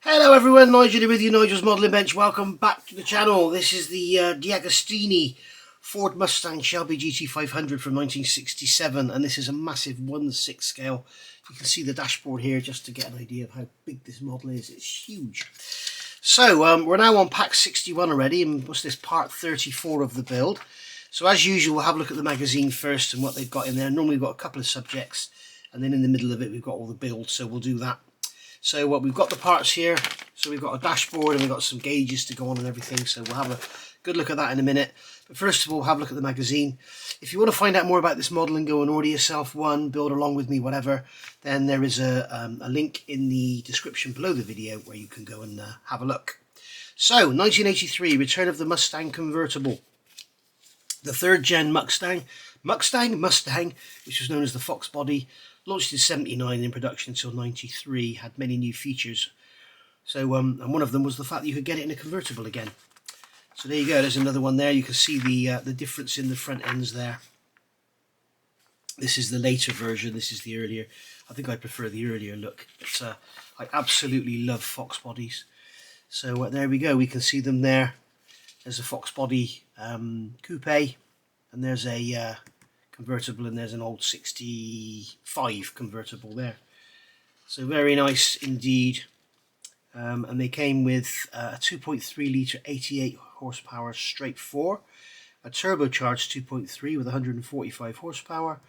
Hello everyone, Nigel here with you, Nigel's Modelling Bench. Welcome back to the channel. This is the DeAgostini Ford Mustang Shelby GT500 from 1967, and this is a massive 1/6 scale. You can see the dashboard here just to get an idea of how big this model is. It's huge. So we're now on pack 61 already, and what's this, part 34 of the build. So as usual, we'll have a look at the magazine first and what they've got in there. Normally we've got a couple of subjects, and then in the middle of it we've got all the build, so we'll do that. So we've got the parts here, so we've got a dashboard and we've got some gauges to go on and everything, so we'll have a good look at that in a minute. But first of all, have a look at the magazine. If you want to find out more about this model and go and order yourself one, build along with me, whatever, then there is a link in the description below the video where you can go and have a look. So, 1983, return of the Mustang convertible. The third gen Mustang, which was known as the Fox body, launched in 79, in production until 93, had many new features. So, and one of them was the fact that you could get it in a convertible again. So there you go, there's another one there. You can see the difference in the front ends there. This is the later version, this is the earlier. I think I prefer the earlier look, but I absolutely love Fox bodies. So there we go, we can see them there. There's a Fox body coupe, and there's a convertible, and there's an old 65 convertible there. So very nice indeed. And they came with a 2.3 litre 88 horsepower straight 4, a turbocharged 2.3 with 145 horsepower,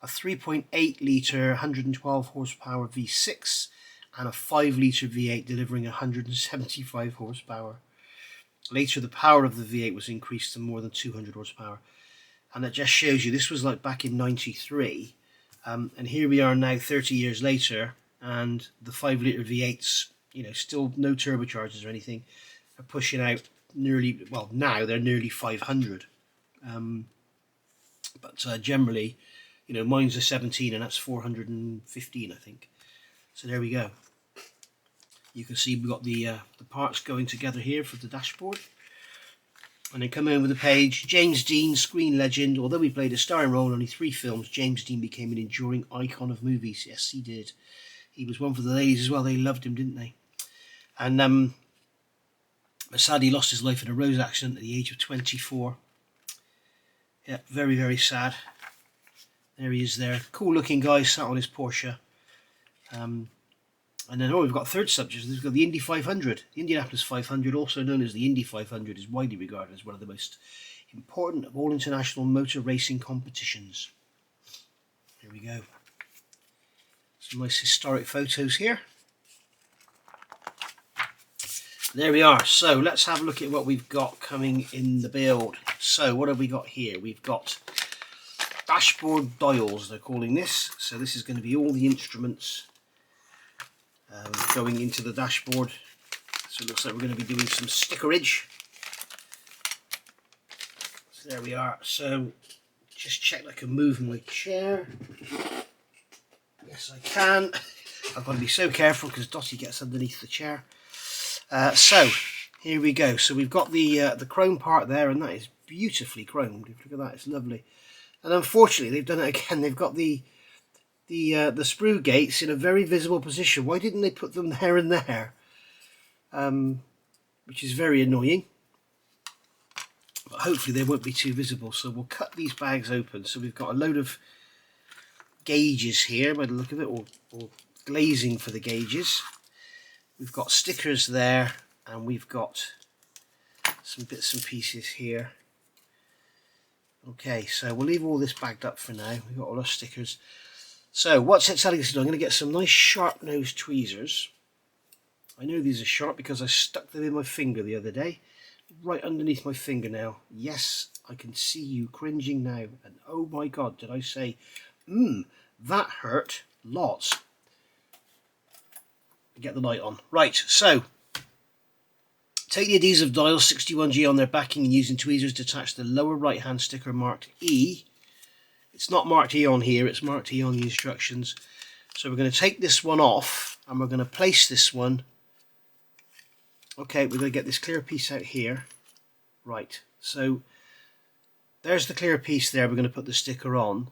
a 3.8 litre 112 horsepower V6, and a 5 litre V8 delivering 175 horsepower. Later the power of the V8 was increased to more than 200 horsepower. And that just shows you, this was like back in 93, and here we are now 30 years later, and the 5 litre V8s, you know, still no turbochargers or anything, are pushing out nearly, well, now they're nearly 500. But generally, you know, mine's a 17 and that's 415, I think. So there we go. You can see we've got the parts going together here for the dashboard. And then come over the page, James Dean, screen legend. Although he played a starring role in only 3 films, James Dean became an enduring icon of movies. Yes, he did. He was one for the ladies as well. They loved him, didn't they? And sadly lost his life in a road accident at the age of 24. Yeah, very, very sad. There he is there. Cool looking guy sat on his Porsche. And then, we've got a third subject. We've got the Indy 500. The Indianapolis 500, also known as the Indy 500, is widely regarded as one of the most important of all international motor racing competitions. Here we go. Some nice historic photos here. There we are. So let's have a look at what we've got coming in the build. So what have we got here? We've got dashboard dials, they're calling this. So this is going to be all the instruments going into the dashboard. So it looks like we're going to be doing some stickerage. So there we are. So just check that I can move my chair. Yes, I can. I've got to be so careful because Dottie gets underneath the chair. So here we go. So we've got the chrome part there, and that is beautifully chromed. Look at that, it's lovely. And unfortunately, they've done it again. They've got the sprue gates in a very visible position. Why didn't they put them there and there? Which is very annoying. But hopefully they won't be too visible. So we'll cut these bags open. So we've got a load of gauges here by the look of it, or glazing for the gauges. We've got stickers there, and we've got some bits and pieces here. Okay, so we'll leave all this bagged up for now. We've got all our stickers. So what's it telling us to do? I'm going to get some nice sharp nosed tweezers. I know these are sharp because I stuck them in my finger the other day, right underneath my fingernail. Yes, I can see you cringing now, and oh my god, did I say, that hurt lots. Get the light on. Right, so take the adhesive dial 61G on their backing and using tweezers to attach the lower right hand sticker marked E. It's not marked E on here, it's marked E on the instructions. So we're going to take this one off and we're going to place this one. Okay, we're going to get this clear piece out here. Right, so there's the clear piece there. We're going to put the sticker on.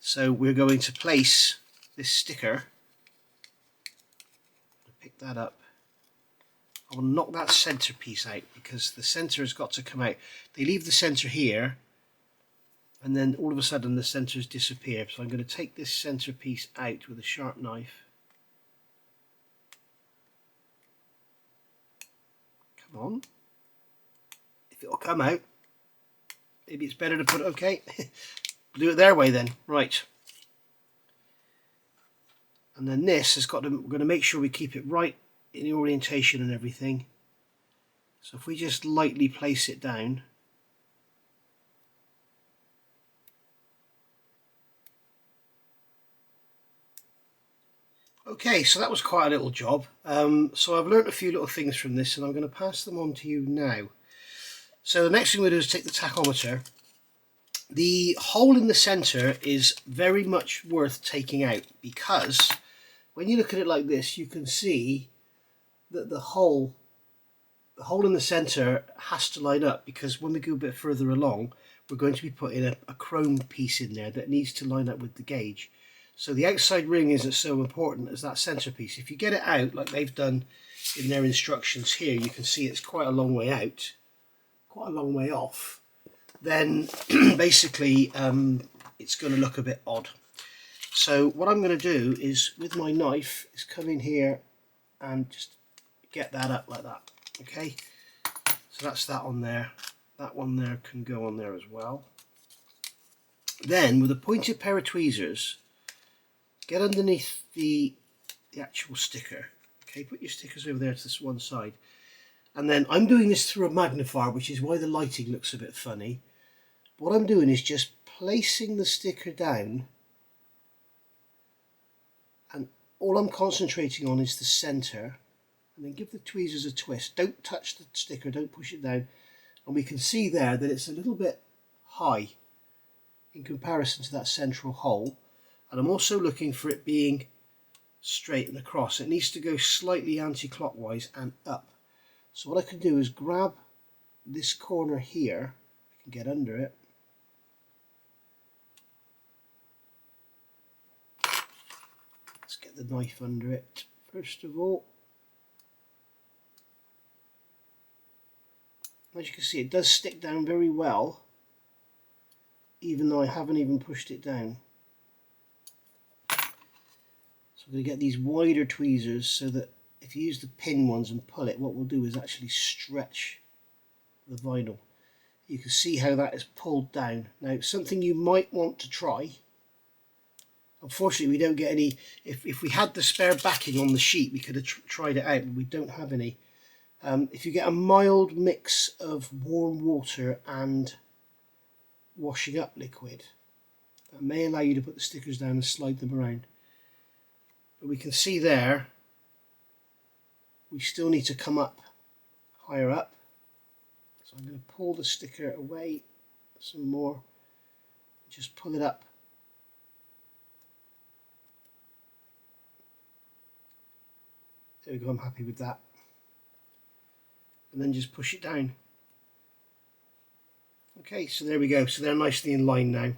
So we're going to place this sticker. Pick that up I will knock that centre piece out because the centre has got to come out. They leave the centre here and then all of a sudden the centres disappear. So I'm going to take this centre piece out with a sharp knife. Come on. If it'll come out, maybe it's better to put it, okay. Do it their way then, right. And then this has got to, we're going to make sure we keep it right in the orientation and everything. So if we just lightly place it down, okay, so that was quite a little job. So I've learnt a few little things from this and I'm going to pass them on to you now. So the next thing we'll do is take the tachometer. The hole in the centre is very much worth taking out because when you look at it like this, you can see that the hole in the centre has to line up, because when we go a bit further along, we're going to be putting a chrome piece in there that needs to line up with the gauge. So the outside ring isn't so important as that centre piece. If you get it out like they've done in their instructions here, you can see it's quite a long way out, quite a long way off, then basically it's going to look a bit odd. So what I'm going to do is, with my knife, is come in here and just get that up like that. Okay, so that's that on there. That one there can go on there as well. Then with a pointed pair of tweezers, get underneath the actual sticker. Okay, put your stickers over there to this one side. And then I'm doing this through a magnifier, which is why the lighting looks a bit funny. What I'm doing is just placing the sticker down, and all I'm concentrating on is the centre, and then give the tweezers a twist. Don't touch the sticker, don't push it down, and we can see there that it's a little bit high in comparison to that central hole. And I'm also looking for it being straight and across. It needs to go slightly anti-clockwise and up. So what I can do is grab this corner here, I can get under it, let's get the knife under it first of all. As you can see, it does stick down very well, even though I haven't even pushed it down. So I'm going to get these wider tweezers so that if you use the pin ones and pull it, what we'll do is actually stretch the vinyl. You can see how that is pulled down. Now, something you might want to try, unfortunately we don't get any, if we had the spare backing on the sheet we could have tried it out, but we don't have any. If you get a mild mix of warm water and washing up liquid, that may allow you to put the stickers down and slide them around. But we can see there, we still need to come up higher up. So I'm going to pull the sticker away some more, just pull it up. There we go, I'm happy with that. And then just push it down. Okay, so there we go. So they're nicely in line now.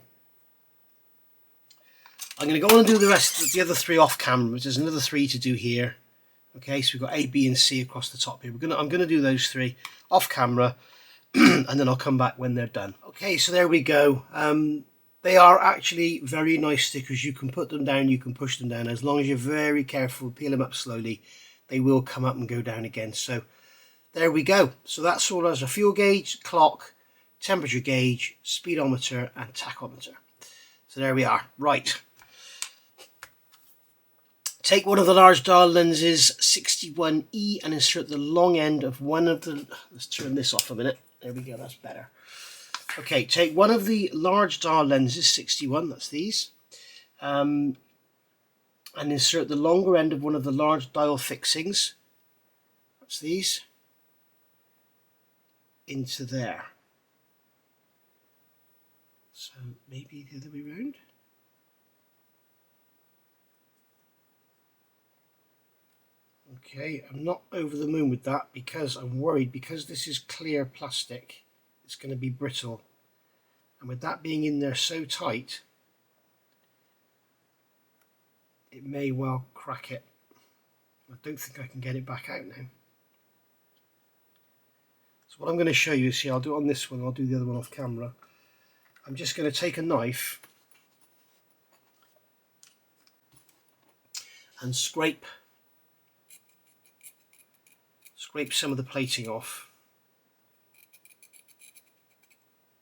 I'm going to go on and do the rest of the other three off camera. There's another three to do here. Okay, so we've got A, B and C across the top here. I'm going to do those three off camera and then I'll come back when they're done. Okay, so there we go. They are actually very nice stickers. You can put them down, you can push them down. As long as you're very careful, peel them up slowly, they will come up and go down again. So there we go. So that's all as a fuel gauge, clock, temperature gauge, speedometer and tachometer. So there we are. Right. Take one of the large dial lenses 61E and insert the long end of one of the, let's turn this off a minute. There we go, that's better. Okay, take one of the large dial lenses 61, that's these, and insert the longer end of one of the large dial fixings, that's these, into there. So maybe the other way around. Okay, I'm not over the moon with that because I'm worried, because this is clear plastic, it's going to be brittle. And with that being in there so tight, it may well crack it. I don't think I can get it back out now. So what I'm going to show you, see, I'll do it on this one, I'll do the other one off camera. I'm just going to take a knife and scrape some of the plating off,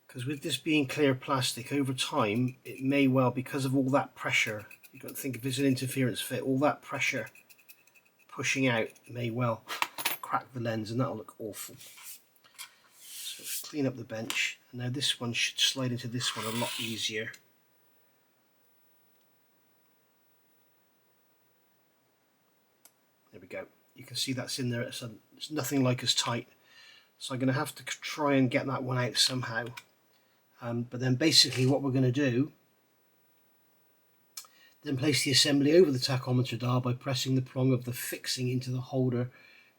because with this being clear plastic, over time it may well, because of all that pressure, you've got to think if it's an interference fit, all that pressure pushing out may well crack the lens, and that'll look awful. So let's clean up the bench. Now this one should slide into this one a lot easier. There we go. You can see that's in there. It's nothing like as tight. So I'm going to have to try and get that one out somehow. But then basically what we're going to do, then place the assembly over the tachometer dial by pressing the prong of the fixing into the holder.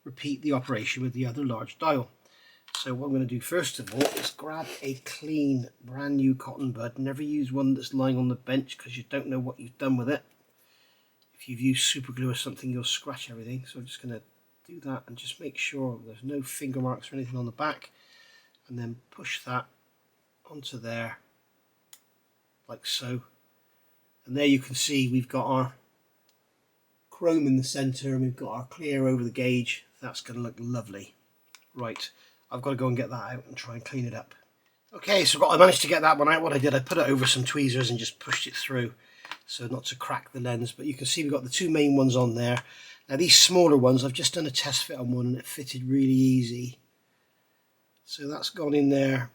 Repeat the operation with the other large dial. So what I'm going to do first of all is grab a clean brand new cotton bud. Never use one that's lying on the bench because you don't know what you've done with it. If you've used super glue or something, you'll scratch everything. So I'm just going to do that and just make sure there's no finger marks or anything on the back, and then push that onto there like so. And there you can see we've got our chrome in the center and we've got our clear over the gauge. That's going to look lovely. Right, I've got to go and get that out and try and clean it up. Okay, so I managed to get that one out. What I did, I put it over some tweezers and just pushed it through so not to crack the lens. But you can see we've got the two main ones on there. Now these smaller ones, I've just done a test fit on one and it fitted really easy. So that's gone in there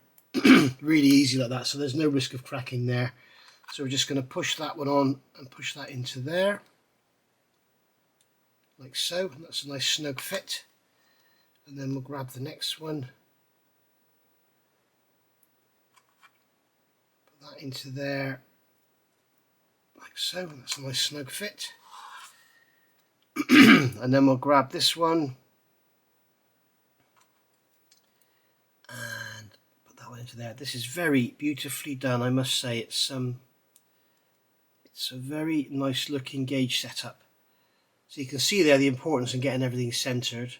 really easy like that, so there's no risk of cracking there. So we're just going to push that one on and push that into there like so, and that's a nice snug fit. And then we'll grab the next one, put that into there like so, and that's a nice snug fit. And then we'll grab this one and put that one into there. This is very beautifully done, I must say. It's a very nice looking gauge setup. So you can see there the importance in getting everything centered.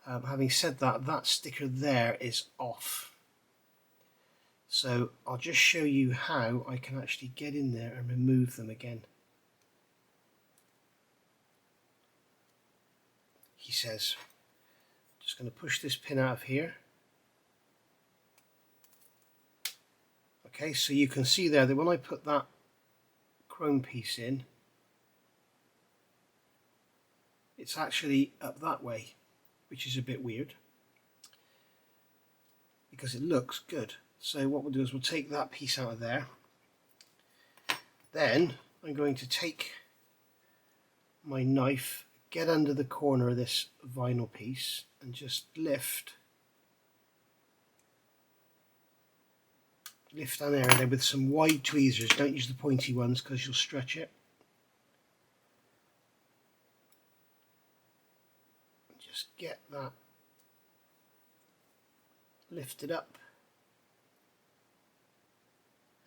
Having said that, that sticker there is off. So I'll just show you how I can actually get in there and remove them again. He says, just going to push this pin out of here. Okay, so you can see there that when I put that chrome piece in, it's actually up that way, which is a bit weird because it looks good. So what we'll do is we'll take that piece out of there. Then I'm going to take my knife, get under the corner of this vinyl piece and just lift down there, and then with some wide tweezers, don't use the pointy ones because you'll stretch it. Just get that lifted up,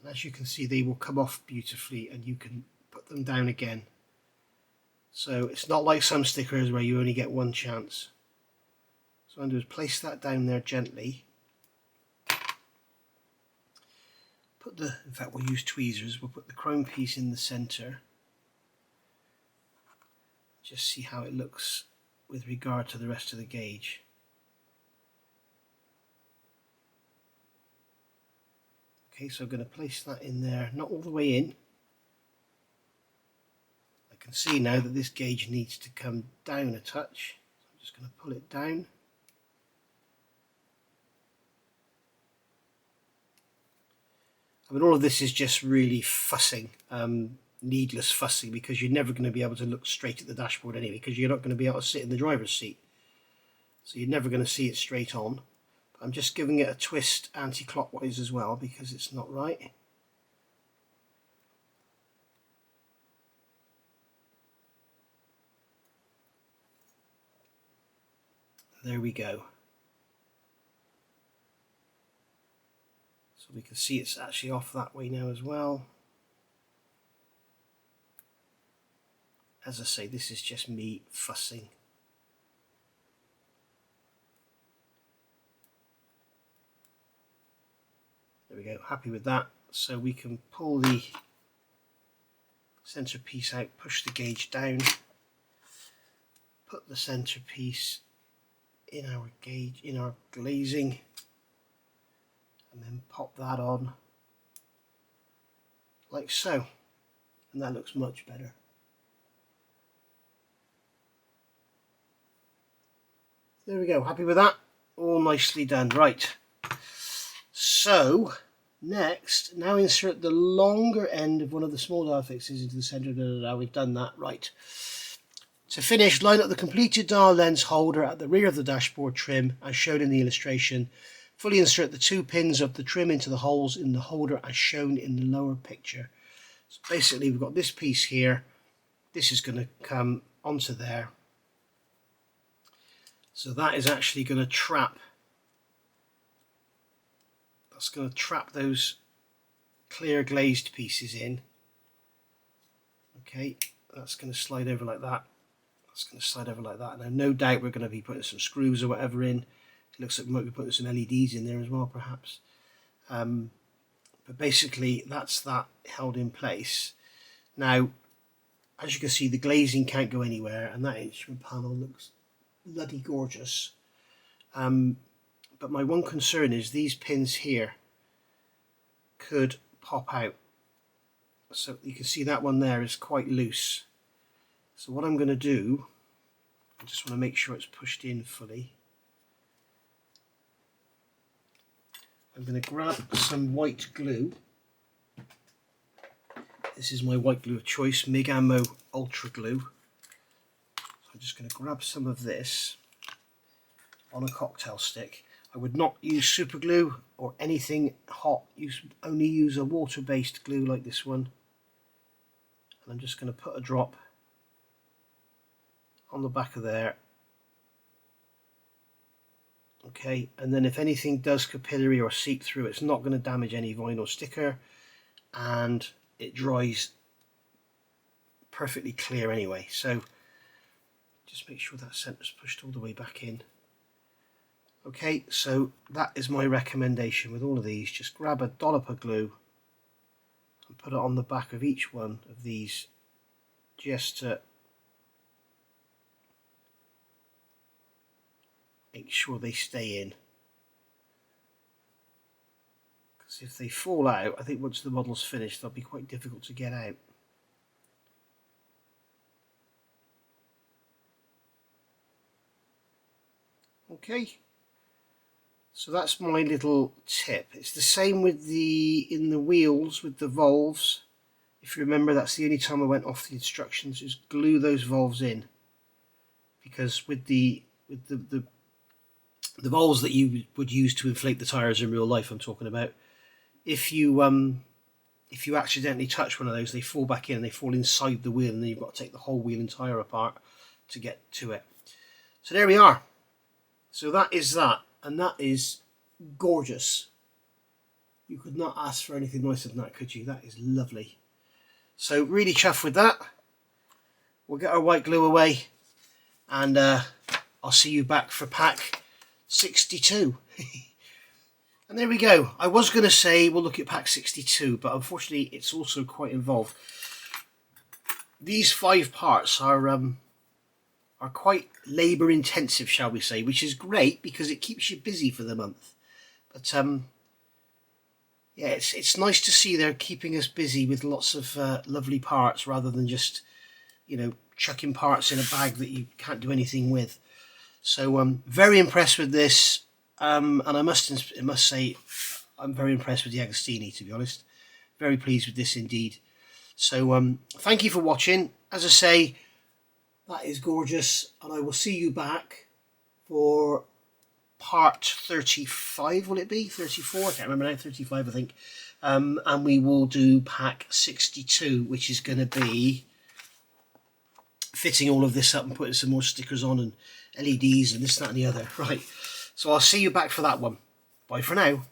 and as you can see they will come off beautifully and you can put them down again. So it's not like some stickers where you only get one chance. So what I'm going to do is place that down there gently. In fact we'll use tweezers, we'll put the chrome piece in the center. Just see how it looks with regard to the rest of the gauge. Okay, so I'm going to place that in there, not all the way in. I can see now that this gauge needs to come down a touch. So I'm just going to pull it down. I mean, all of this is just really fussing, needless fussing, because you're never going to be able to look straight at the dashboard anyway, because you're not going to be able to sit in the driver's seat. So you're never going to see it straight on. But I'm just giving it a twist anti-clockwise as well, because it's not right. There we go. So we can see it's actually off that way now as well. As I say, this is just me fussing. There we go, happy with that. So we can pull the centerpiece out, push the gauge down, put the centerpiece in our gauge, in our glazing, and then pop that on like so, and that looks much better. There we go, happy with that, all nicely done. Right, so next, now insert the longer end of one of the small dial fixes into the centre. We've done that. Right. To finish, line up the completed dial lens holder at the rear of the dashboard trim as shown in the illustration. Fully insert the 2 pins of the trim into the holes in the holder as shown in the lower picture. So basically we've got this piece here. This is going to come onto there. So that is actually going to trap. That's going to trap those clear glazed pieces in. Okay, that's going to slide over like that. That's going to slide over like that. Now, no doubt we're going to be putting some screws or whatever in. It looks like we might be putting some LEDs in there as well, perhaps. But basically, that's that held in place. Now, as you can see, the glazing can't go anywhere, and that instrument panel looks bloody gorgeous. But my one concern is these pins here could pop out. So you can see that one there is quite loose. So what I'm going to do, I just want to make sure it's pushed in fully. I'm going to grab some white glue. This is my white glue of choice, MIG Ammo Ultra Glue. So I'm just going to grab some of this on a cocktail stick. I would not use super glue or anything hot. Only use a water-based glue like this one. And I'm just going to put a drop on the back of there. Okay, and then if anything does capillary or seep through, it's not going to damage any vinyl sticker, and it dries perfectly clear anyway. So just make sure that center's pushed all the way back in. Okay, so that is my recommendation with all of these. Just grab a dollop of glue and put it on the back of each one of these, just to make sure they stay in. Because if they fall out, I think once the model's finished, they'll be quite difficult to get out. Okay. So that's my little tip. It's the same with in the wheels with the valves. If you remember, that's the only time I went off the instructions, is glue those valves in. Because with the valves that you would use to inflate the tires in real life, I'm talking about, if you accidentally touch one of those, they fall back in and they fall inside the wheel, and then you've got to take the whole wheel and tire apart to get to it. So there we are. So that is that. And that is gorgeous. You could not ask for anything nicer than that, could you? That is lovely. So really chuffed with that. We'll get our white glue away, and I'll see you back for pack 62. And there we go. I was going to say we'll look at pack 62, but unfortunately it's also quite involved. These 5 parts are quite labour intensive, shall we say, which is great because it keeps you busy for the month. But yeah, it's nice to see they're keeping us busy with lots of lovely parts, rather than just, you know, chucking parts in a bag that you can't do anything with. So very impressed with this, and I must say I'm very impressed with DeAgostini, to be honest. Very pleased with this indeed. So thank you for watching. As I say, that is gorgeous, and I will see you back for part 35, will it be? 34? I can't remember now, 35 I think. And we will do pack 62, which is going to be fitting all of this up and putting some more stickers on and LEDs and this, that and the other. Right, so I'll see you back for that one. Bye for now.